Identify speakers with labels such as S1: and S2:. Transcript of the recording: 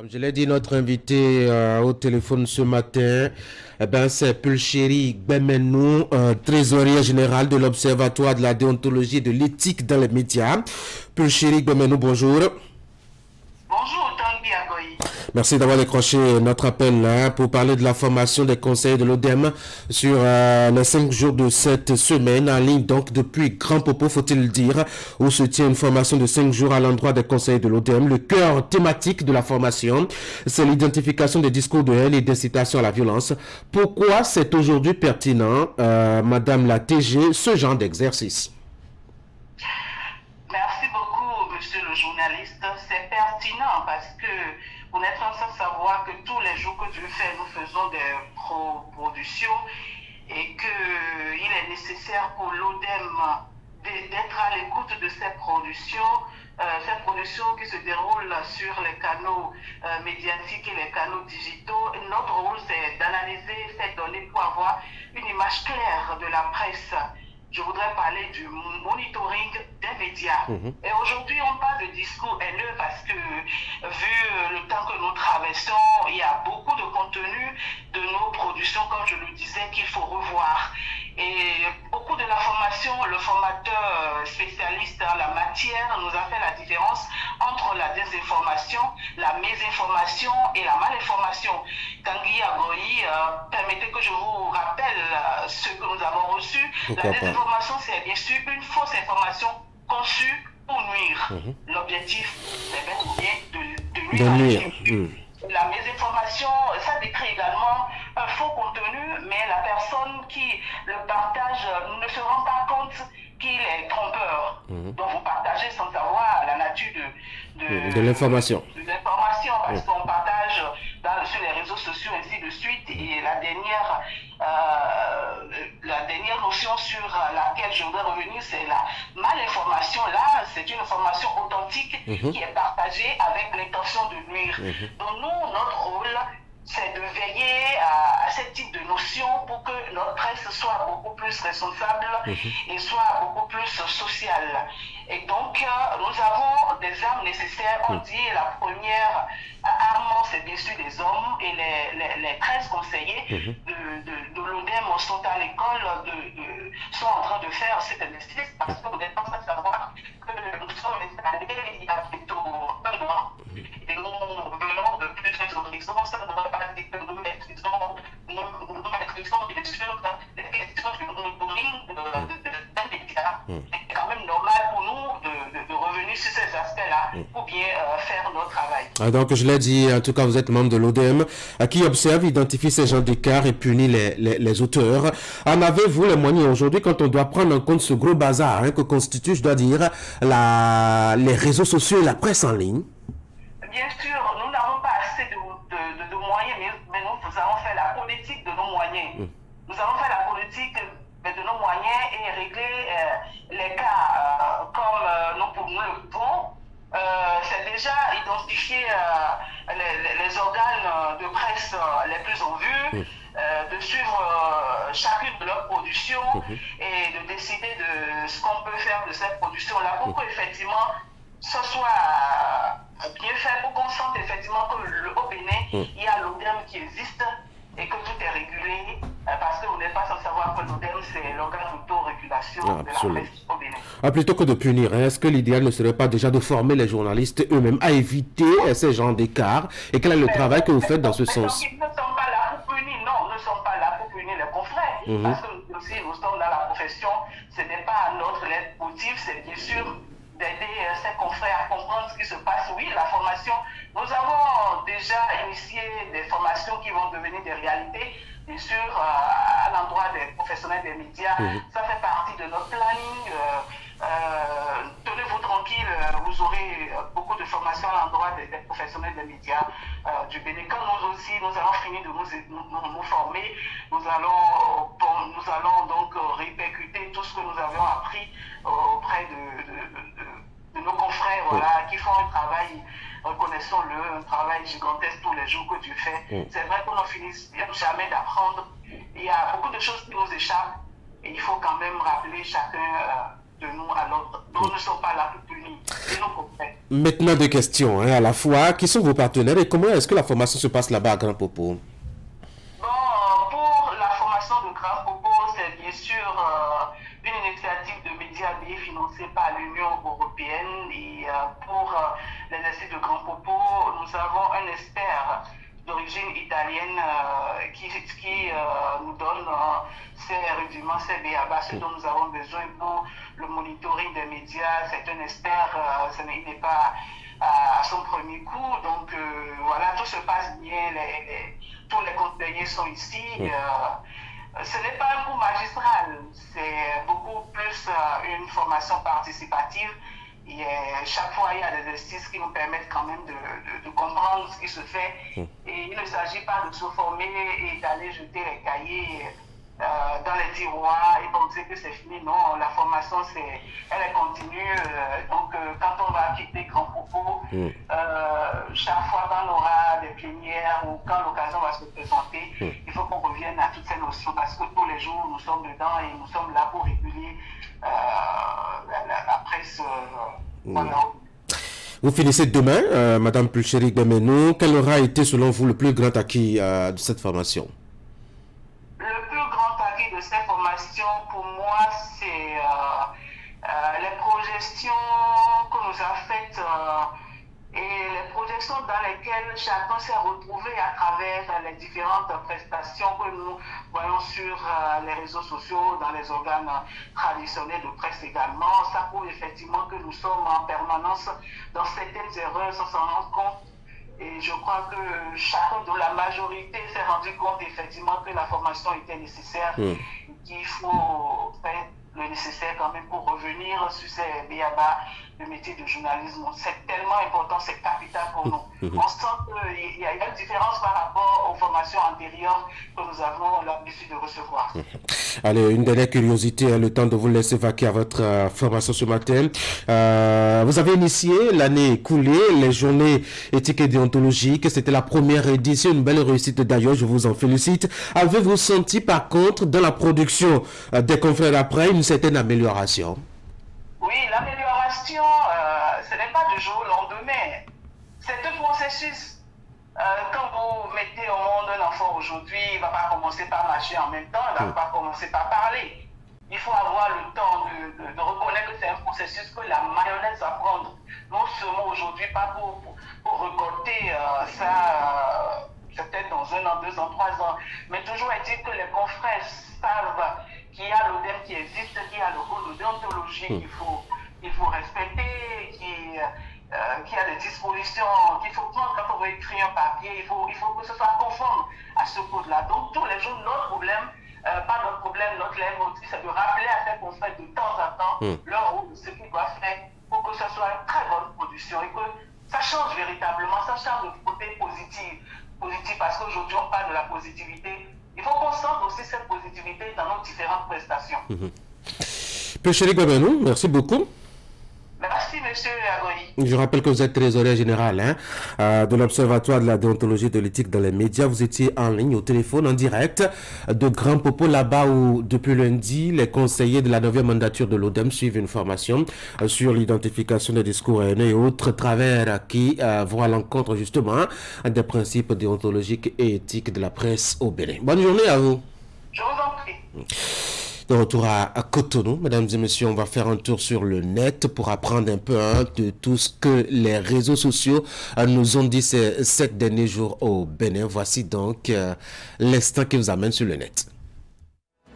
S1: Comme je l'ai dit, notre invité au téléphone ce matin, c'est Pulchéri Gbemenou, trésorier général de l'Observatoire de la déontologie et de l'éthique dans les médias. Pulchéri Gbemenou, bonjour.
S2: Bonjour, Tanguy Agoy.
S1: Merci d'avoir décroché notre appel pour parler de la formation des conseillers de l'ODEM sur les 5 jours de cette semaine en ligne, donc depuis Grand Popo, faut-il dire, où se tient une formation de 5 jours à l'endroit des conseillers de l'ODEM. Le cœur thématique de la formation, c'est l'identification des discours de haine et d'incitation à la violence. Pourquoi c'est aujourd'hui pertinent, Madame la TG, ce genre d'exercice?
S2: Merci beaucoup, monsieur le journaliste. C'est pertinent parce que vous n'êtes pas sans savoir que tous les jours que Dieu fait, nous faisons des productions et qu'il est nécessaire pour l'ODEM d'être à l'écoute de ces productions qui se déroulent sur les canaux médiatiques et les canaux digitaux. Et notre rôle, c'est d'analyser ces données pour avoir une image claire de la presse. Je voudrais parler du monitoring des médias. Et aujourd'hui, on parle de discours haineux parce que, vu le temps que nous traversons, il y a beaucoup de contenu de nos productions, comme je le disais, qu'il faut revoir. Et beaucoup de la formation, le formateur spécialiste en la matière nous a fait la différence entre la désinformation, la mésinformation et la malinformation. Tanguy Agoy, permettez que je vous rappelle ce que nous avons reçu. La désinformation, c'est bien sûr une fausse information conçue pour nuire. L'objectif, c'est bien de nuire. La mésinformation, ça décrit également un faux contenu, mais la personne qui le partage ne se rend pas compte qu'il est trompeur. Donc vous partagez sans savoir la nature de l'information. Parce qu'on partage sur les réseaux sociaux, ainsi de suite. Et la dernière notion sur laquelle je voudrais revenir, c'est la malinformation. Là, c'est une information authentique qui est partagée avec l'intention de nuire. Donc nous, notre rôle, c'est de veiller à ce type de notions pour que notre presse soit beaucoup plus responsable et soit beaucoup plus sociale. Et donc, nous avons des armes nécessaires. On dit la première arme, c'est bien sûr des hommes. Et les 13 conseillers de l'ODEM sont à l'école, sont en train de faire cet exercice parce que vous n'êtes pas sans savoir que nous sommes installés il y a bientôt un mois. Et nous venons de plusieurs horizons. Ça ne va pas dire que nous maîtrisons bien sûr les questions du monitoring d'un média. C'est quand même normal pour nous de revenir sur ces aspects-là pour bien faire notre travail.
S1: Donc, je l'ai dit, en tout cas, vous êtes membre de l'ODEM qui observe, identifie ces genres d'écarts et punit les auteurs. En avez-vous les moyens aujourd'hui quand on doit prendre en compte ce gros bazar que constitue, je dois dire, les réseaux sociaux et la presse en ligne?
S2: Bien sûr, nous n'avons pas assez de moyens, mais nous avons fait la politique de nos moyens. Nous avons fait la politique de nos moyens et régler les cas comme nous le pouvons. C'est déjà identifier les organes de presse les plus en vue, de suivre chacune de leurs productions et de décider de ce qu'on peut faire de cette production-là pour qu'effectivement ce soit bien fait, pour qu'on sente effectivement que au Bénin, il y a l'ODEM qui existe et que tout est régulé, parce que vous n'êtes pas sans savoir que l'ODEM, c'est l'organe d'autorégulation de la presse au Bénin.
S1: Plutôt que de punir, est-ce que l'idéal ne serait pas déjà de former les journalistes eux-mêmes à éviter ces genres d'écarts? Et quel est le travail que vous faites dans ce sens?
S2: Ils ne sont pas là pour punir, non, nous ne sommes pas là pour punir les confrères, parce que aussi nous sommes dans la profession, ce n'est pas notre leitmotiv, c'est bien sûr d'aider ses confrères à comprendre ce qui se passe. Oui, la formation, nous avons déjà initié des formations qui vont devenir des réalités, bien sûr, à l'endroit des professionnels des médias. Ça fait partie de notre planning. Tenez-vous tranquille, vous aurez beaucoup de formations à l'endroit des professionnels des médias du Bénin. Quand nous aussi, nous allons finir de nous former, nous allons donc répercuter tout ce que nous avons appris auprès de nos confrères qui font un travail, reconnaissons-le, un travail gigantesque tous les jours que Dieu fait. C'est vrai qu'on ne finit jamais d'apprendre. Il y a beaucoup de choses qui nous échappent et il faut quand même rappeler chacun de nous à l'autre. Donc nous ne sommes pas là pour punir. Et nous comprenons.
S1: Maintenant, deux questions à la fois. Qui sont vos partenaires et comment est-ce que la formation se passe là-bas à Grand Popo?
S2: Bon, pour la formation de Grand Popo, c'est bien sûr une initiative de Mediabé financée par l'Union européenne. Et pour l'exercice de Grand Popo, nous avons un expert d'origine italienne qui nous donne ces rudiments, ces béabas, ce dont nous avons besoin pour le monitoring des médias. C'est un expert, il n'est pas à son premier coup. Donc voilà, tout se passe bien, tous les conseillers sont ici. Ce n'est pas un cours magistral, c'est beaucoup plus une formation participative. Et chaque fois, il y a des exercices qui nous permettent quand même de comprendre ce qui se fait. Et il ne s'agit pas de se former et d'aller jeter les cahiers dans les tiroirs et penser que c'est fini. Non, la formation, elle est continue. Donc, quand on va quitter Grand Popo, chaque fois qu'on aura des plénières ou quand l'occasion va se présenter, il faut qu'on revienne à toutes ces notions parce que tous les jours, nous sommes dedans et nous sommes là pour réguler la presse.
S1: Vous finissez demain, Madame Pulchérik Bemenou. Quel aura été, selon vous, le plus grand acquis de cette formation?
S2: Le plus grand acquis de cette formation, pour moi, c'est les projections que nous avons faites et les projections dans lesquelles chacun s'est retrouvé à travers les différentes prestations que nous voyons sur les réseaux sociaux, dans les organes traditionnels de presse également. Ça prouve effectivement que nous sommes en permanence dans certaines erreurs sans s'en rendre compte. Et je crois que chacun de la majorité s'est rendu compte effectivement que la formation était nécessaire, qu'il faut faire le nécessaire quand même pour revenir sur ces béabas de métier de journalisme. C'est tellement important, c'est capital pour nous. On sent qu'il y a une différence par rapport aux formations antérieures que nous avons l'habitude de recevoir.
S1: Allez, une dernière curiosité, le temps de vous laisser vaquer à votre formation ce matin. Vous avez initié l'année écoulée les journées éthiques et déontologiques. C'était la première édition, une belle réussite d'ailleurs, je vous en félicite. Avez-vous senti par contre dans la production des confrères après une certaine amélioration?
S2: Oui, l'amélioration, ce n'est pas du jour au lendemain. C'est un processus. Quand vous mettez au monde un enfant aujourd'hui, il ne va pas commencer par marcher en même temps, il ne va pas commencer par parler. Il faut avoir le temps de reconnaître que c'est un processus, que la mayonnaise va prendre. Non seulement aujourd'hui, pas pour récolter ça, peut-être dans 1 an, 2 ans, 3 ans, mais toujours est-il que les confrères savent qu'il y a l'ODEM qui existe, qu'il y a le code de déontologie qu'il faut respecter, qu'il y a des dispositions qu'il faut prendre quand on veut écrire un papier, il faut que ce soit conforme à ce code-là. Donc tous les jours, notre problème, pas notre problème, notre lèvre aussi, c'est de rappeler à ces confrères de temps en temps leur rôle, ce qu'ils doivent faire pour que ce soit une très bonne production et que ça change véritablement, ça change le côté positif parce qu'aujourd'hui on parle de la positivité. Il faut qu'on sente aussi cette positivité dans nos différentes prestations.
S1: Pulchérik Bemenou, merci beaucoup.
S2: Merci, monsieur Agoy.
S1: Je rappelle que vous êtes trésorier général de l'Observatoire de la déontologie et de l'éthique dans les médias. Vous étiez en ligne au téléphone, en direct de Grand Popo, là-bas où, depuis lundi, les conseillers de la 9e mandature de l'ODEM suivent une formation sur l'identification des discours haineux et autres travers qui vont à l'encontre, justement, des principes déontologiques et éthiques de la presse au Bénin. Bonne journée à vous.
S2: Je vous en prie.
S1: De retour à Cotonou, mesdames et messieurs, on va faire un tour sur le net pour apprendre un peu de tout ce que les réseaux sociaux nous ont dit ces 7 derniers jours au Bénin. Voici donc l'instant qui vous amène sur le net.